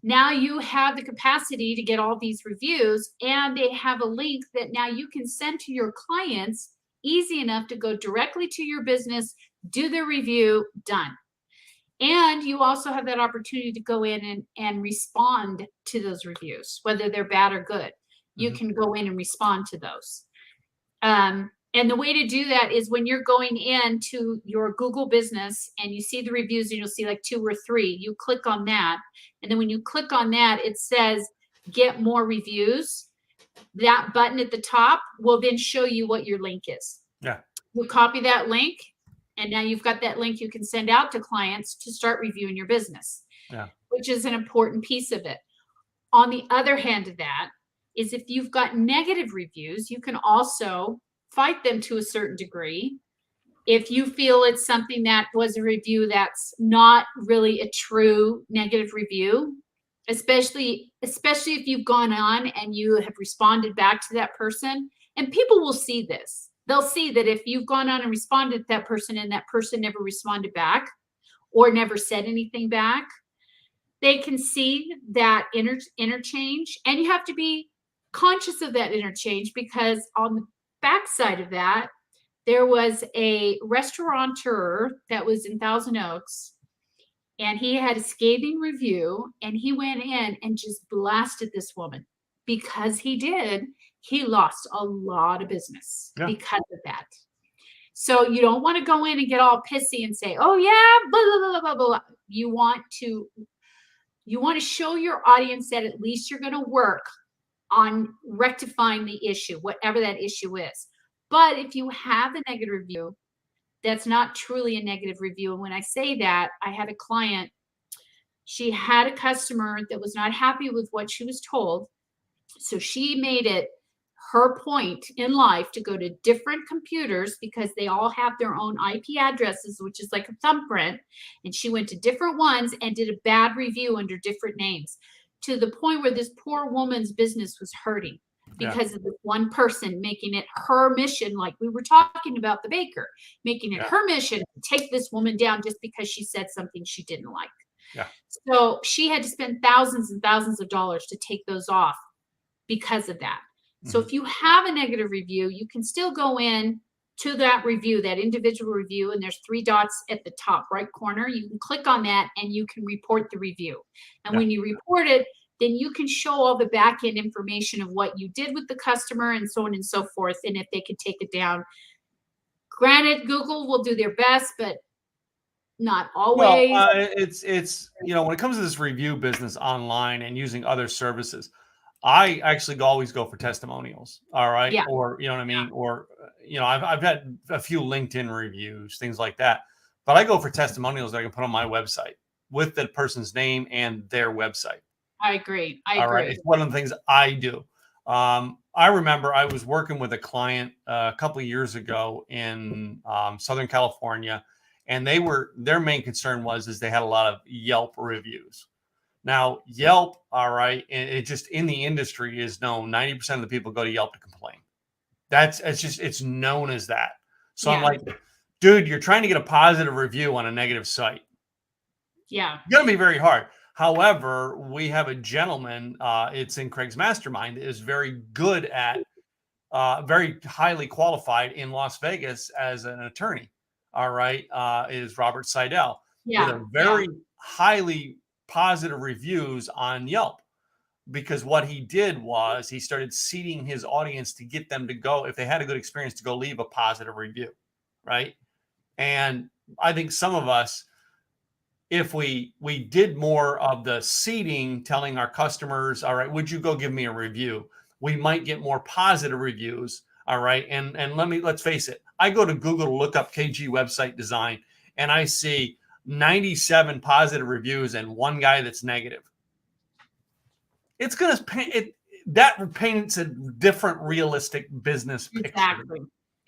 now you have the capacity to get all these reviews, and they have a link that now you can send to your clients, easy enough to go directly to your business, do the review, done. And you also have that opportunity to go in and respond to those reviews, whether they're bad or good. You can go in and respond to those. And the way to do that is when you're going into your Google business and you see the reviews and you'll see like 2 or 3, you click on that. And then when you click on that, it says get more reviews. That button at the top will then show you what your link is. Yeah. You copy that link, and now you've got that link you can send out to clients to start reviewing your business, which is an important piece of it. On the other hand of that is if you've got negative reviews, you can also fight them to a certain degree. If you feel it's something that was a review that's not really a true negative review, especially if you've gone on and you have responded back to that person, and people will see this. They'll see that if you've gone on and responded to that person and that person never responded back or never said anything back, they can see that interchange, and you have to be conscious of that interchange, because on the backside of that, there was a restaurateur that was in Thousand Oaks, and he had a scathing review, and he went in and just blasted this woman. Because he lost a lot of business because of that. So you don't want to go in and get all pissy and say, oh yeah, blah, blah, blah, blah, blah. You want to show your audience that at least you're going to work on rectifying the issue, whatever that issue is. But if you have a negative review, that's not truly a negative review. And when I say that, I had a client, she had a customer that was not happy with what she was told. So she made it her point in life to go to different computers, because they all have their own IP addresses, which is like a thumbprint. And she went to different ones and did a bad review under different names, to the point where this poor woman's business was hurting because of the one person making it her mission. Like we were talking about the baker, making it her mission to take this woman down just because she said something she didn't like. Yeah. So she had to spend thousands and thousands of dollars to take those off because of that. So if you have a negative review, you can still go in to that review, that individual review, and there's 3 dots at the top right corner. You can click on that and you can report the review. And when you report it, then you can show all the back end information of what you did with the customer and so on and so forth, and if they could take it down. Granted, Google will do their best, but not always. Well, it's when it comes to this review business online and using other services, I actually always go for testimonials. All right. Yeah. Or, you know what I mean? Or, I've had a few LinkedIn reviews, things like that, but I go for testimonials that I can put on my website with the person's name and their website. I agree. All right. It's one of the things I do. I remember I was working with a client a couple of years ago in Southern California, and their main concern was they had a lot of Yelp reviews. Now, Yelp, all right, it just in the industry is known 90% of the people go to Yelp to complain. It's known as that. So I'm like, dude, you're trying to get a positive review on a negative site. Yeah. It's going to be very hard. However, we have a gentleman, it's in Craig's mastermind, that is very good at, very highly qualified in Las Vegas as an attorney. All right. Is Robert Seidel. Yeah. With a very highly positive reviews on Yelp, because what he did was he started seeding his audience to get them to go, if they had a good experience, to go leave a positive review. Right. And I think some of us, if we did more of the seeding, telling our customers, all right, would you go give me a review? We might get more positive reviews. All right. And let's face it. I go to Google to look up KG website design, and I see 97 positive reviews and 1 guy that's negative. It's going to paint that paints a different realistic business picture.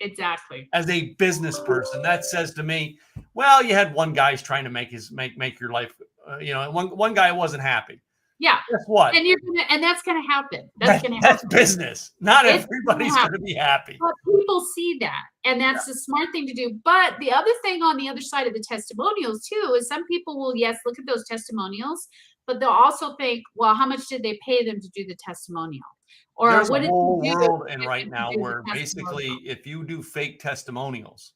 Exactly. As a business person, that says to me, well, you had 1 guy's trying to make your life, one guy wasn't happy. Yeah. Guess what? And that's going to happen. That's business. Not everybody's going to be happy. But people see that, and that's the smart thing to do. But the other thing on the other side of the testimonials too is some people will, look at those testimonials, but they'll also think, well, how much did they pay them to do the testimonial? Or there's what a did whole they do world in right now where basically, if you do fake testimonials,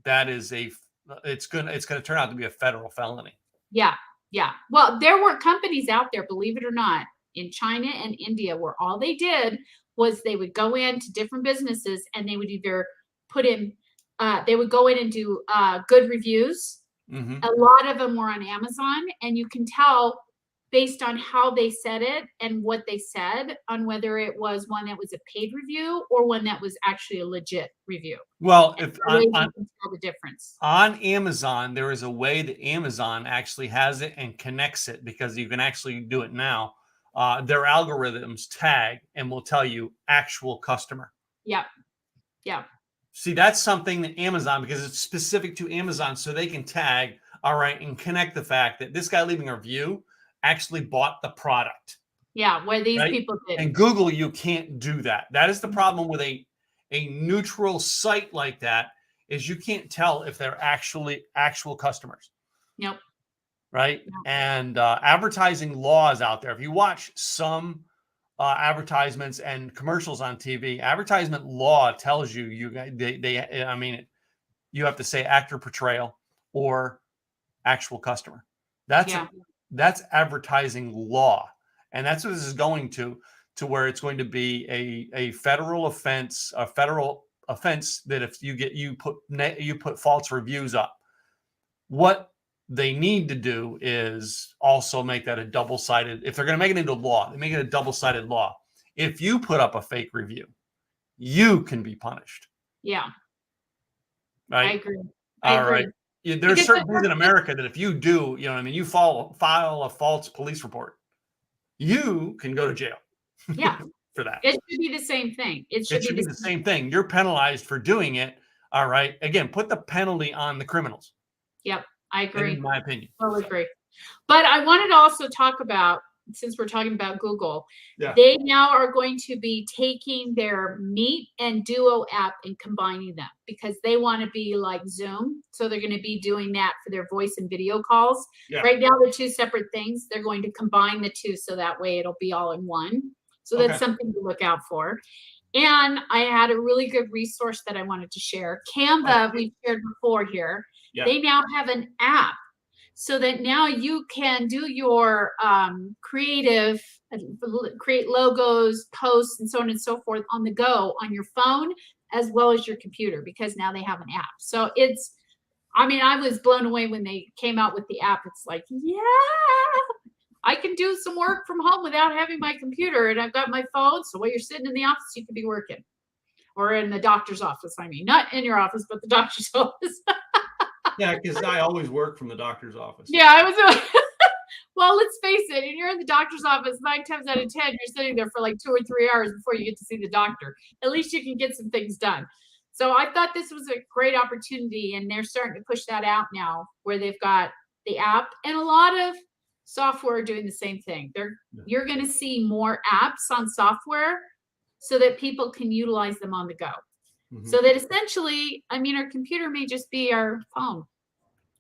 that is it's gonna turn out to be a federal felony. Yeah. Yeah. Well, there were companies out there, believe it or not, in China and India, where all they did was they would go into different businesses and they would either put in, they would go in and do good reviews. Mhm. A lot of them were on Amazon, and you can tell based on how they said it and what they said on whether it was one that was a paid review or one that was actually a legit review. Well, And if there are ways you can tell the difference. on Amazon, there is a way that Amazon actually has it and connects it, because you can actually do it now. Their algorithms tag and will tell you actual customer. Yep. Yep. See, that's something that Amazon, because it's specific to Amazon, so they can tag, all right, and connect the fact that this guy leaving a review actually bought the product. Yeah, where these Right? people did. And Google, you can't do that. That is the problem with a neutral site like that, is you can't tell if they're actually actual customers. Nope. Right? Nope. And advertising laws out there. If you watch some advertisements and commercials on TV, advertisement law tells you I mean, you have to say actor portrayal or actual customer. That's advertising law. And that's what this is going to where it's going to be a federal offense, that if you put false reviews up. What they need to do is also make that a double-sided. If they're going to make it into law, they make it a double-sided law. If you put up a fake review, you can be punished. Yeah. Right? I agree. All right. Yeah, there's Because certain things in America that if you do, you know what I mean, you file a false police report, you can go to jail. Yeah. For that. It should be the same thing. It should be the same thing. You're penalized for doing it. All right. Again, put the penalty on the criminals. Yep. I agree. In my opinion. Totally agree. But I wanted to also talk about, since we're talking about Google, yeah. They now are going to be taking their Meet and Duo app and combining them, because they want to be like Zoom. So they're going to be doing that for their voice and video calls. Yeah. Right now, they're two separate things. They're going to combine the two, so that way it'll be all in one. So that's something to look out for. And I had a really good resource that I wanted to share. Canva, we've shared before here. Yeah. They now have an app, so that now you can do your create logos, posts, and so on and so forth on the go on your phone as well as your computer, because now they have an app. So I was blown away when they came out with the app. It's like, yeah, I can do some work from home without having my computer, and I've got my phone. So while you're sitting in the office, you could be working, or in the doctor's office. I mean, not in your office, but the doctor's office. Yeah, because I always work from the doctor's office. Yeah, I was. Well, let's face it. And you're in the doctor's office 9 times out of 10, you're sitting there for like 2 or 3 hours before you get to see the doctor. At least you can get some things done. So I thought this was a great opportunity, and they're starting to push that out now, where they've got the app and a lot of software doing the same thing. You're going to see more apps on software so that people can utilize them on the go. Mm-hmm. So that essentially, our computer may just be our phone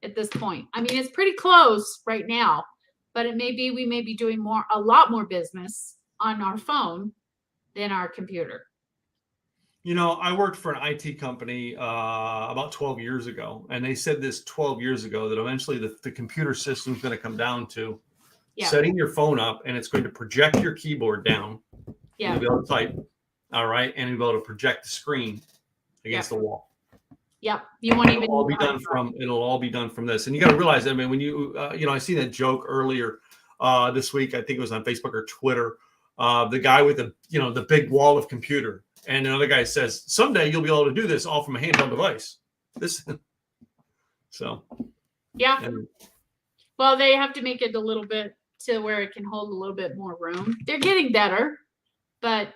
at this point. It's pretty close right now, but we may be doing a lot more business on our phone than our computer. I worked for an IT company about 12 years ago, and they said this 12 years ago, that eventually the computer system is going to come down to setting your phone up, and it's going to project your keyboard down. Yeah. You'll be able to type. All right. And you'll be able to project the screen against the wall. Yep. You won't even. It'll all be done from this. And you got to realize, when you, I seen that joke earlier this week, I think it was on Facebook or Twitter, the guy with the big wall of computer. And another guy says, someday you'll be able to do this all from a handheld device. So. Yeah. Well, they have to make it a little bit to where it can hold a little bit more room. They're getting better, but,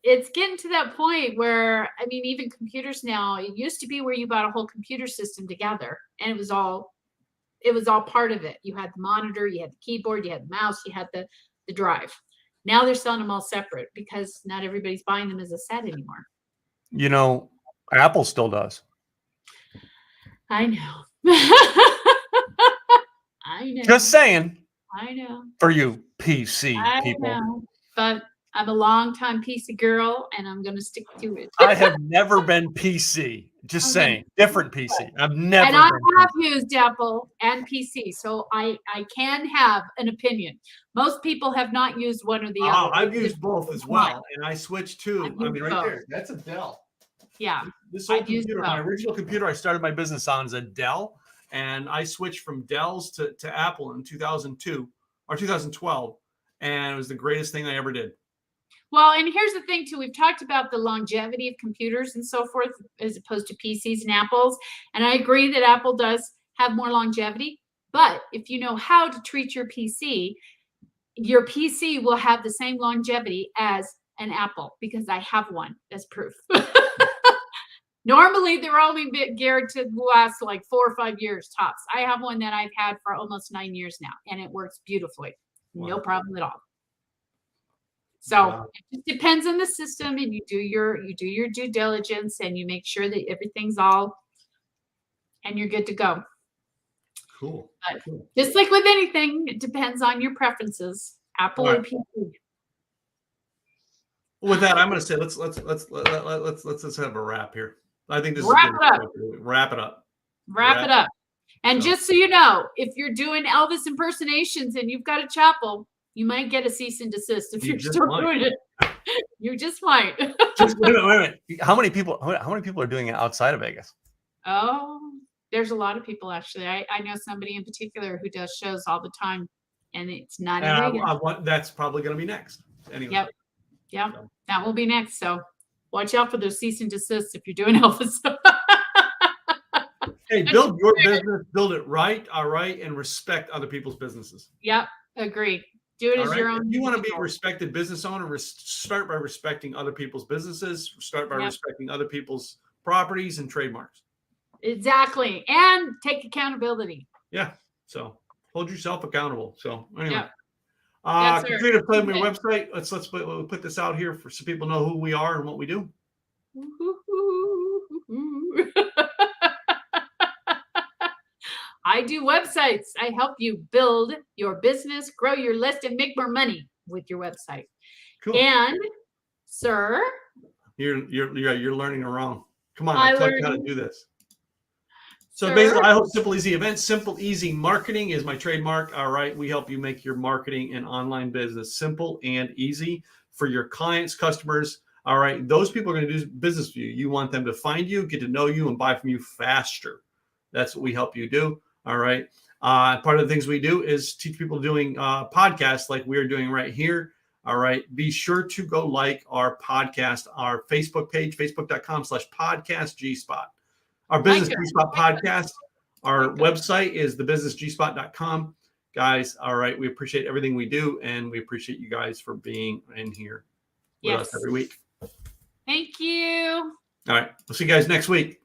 it's getting to that point where, even computers now, it used to be where you bought a whole computer system together, and it was all part of it. You had the monitor, you had the keyboard, you had the mouse, you had the drive. Now they're selling them all separate, because not everybody's buying them as a set anymore. Apple still does. I know. I know. Just saying. I know. For you PC people. I know. But I'm a longtime PC girl, and I'm going to stick to it. I have never been PC. Just Okay. saying, different PC. I've never. And I been have PC. used Apple and PC, so I can have an opinion. Most people have not used one or the other. I've used both as well, and I switched to. I've I mean, used right both. there, that's a Dell. Yeah, This old I've used computer, my both. original computer, I started my business on is a Dell, and I switched from Dells to Apple in 2002 or 2012, and it was the greatest thing I ever did. Well, and here's the thing too. We've talked about the longevity of computers and so forth, as opposed to PCs and Apples. And I agree that Apple does have more longevity. But if you know how to treat your PC will have the same longevity as an Apple, because I have one as proof. Normally, they're only guaranteed to last like 4 or 5 years tops. I have one that I've had for almost 9 years now, and it works beautifully. No problem at all. So it just depends on the system, and you do your due diligence, and you make sure that everything's all, and you're good to go. Cool. But just like with anything, it depends on your preferences. Apple or PC. With that, I'm going to say let's have a wrap here. I think this Wrap is it up. Wrap it up. Wrap it up. And So- just so you know, if you're doing Elvis impersonations and you've got a chapel, you might get a cease and desist if You you're just still might. doing it. You just might. Just wait a minute. How many people are doing it outside of Vegas? Oh, there's a lot of people actually. I know somebody in particular who does shows all the time, and it's not in And Vegas. that's probably going to be next. Anyway. Yep. So. That will be next. So watch out for those cease and desists if you're doing Elvis. Hey, build your business, build it right, all right, and respect other people's businesses. Yep. Agreed. Do it All as right? your own. If you want to be a individual. respected business owner, start by respecting other people's businesses. Start by respecting other people's properties and trademarks. Exactly. And take accountability. Yeah. So hold yourself accountable. So anyway. Yep. Yes, sir. Katrina, plug my website. Let's put this out here so people know who we are and what we do. I do websites. I help you build your business, grow your list, and make more money with your website. Cool. And, sir, You're learning wrong. Come on, I I'll tell you how to learned- do this. So Sir? basically, I hope Simple Easy Events, Simple Easy Marketing is my trademark. All right, we help you make your marketing and online business simple and easy for your clients, customers. All right, those people are going to do business with you. You want them to find you, get to know you, and buy from you faster. That's what we help you do. All right. Part of the things we do is teach people doing podcasts like we're doing right here. All right. Be sure to go like our podcast, our Facebook page, facebook.com/podcastgspot. Our Business G-Spot podcast. Our website is thebusinessgspot.com. Guys, all right. We appreciate everything we do, and we appreciate you guys for being in here with us every week. Thank you. All right. We'll see you guys next week.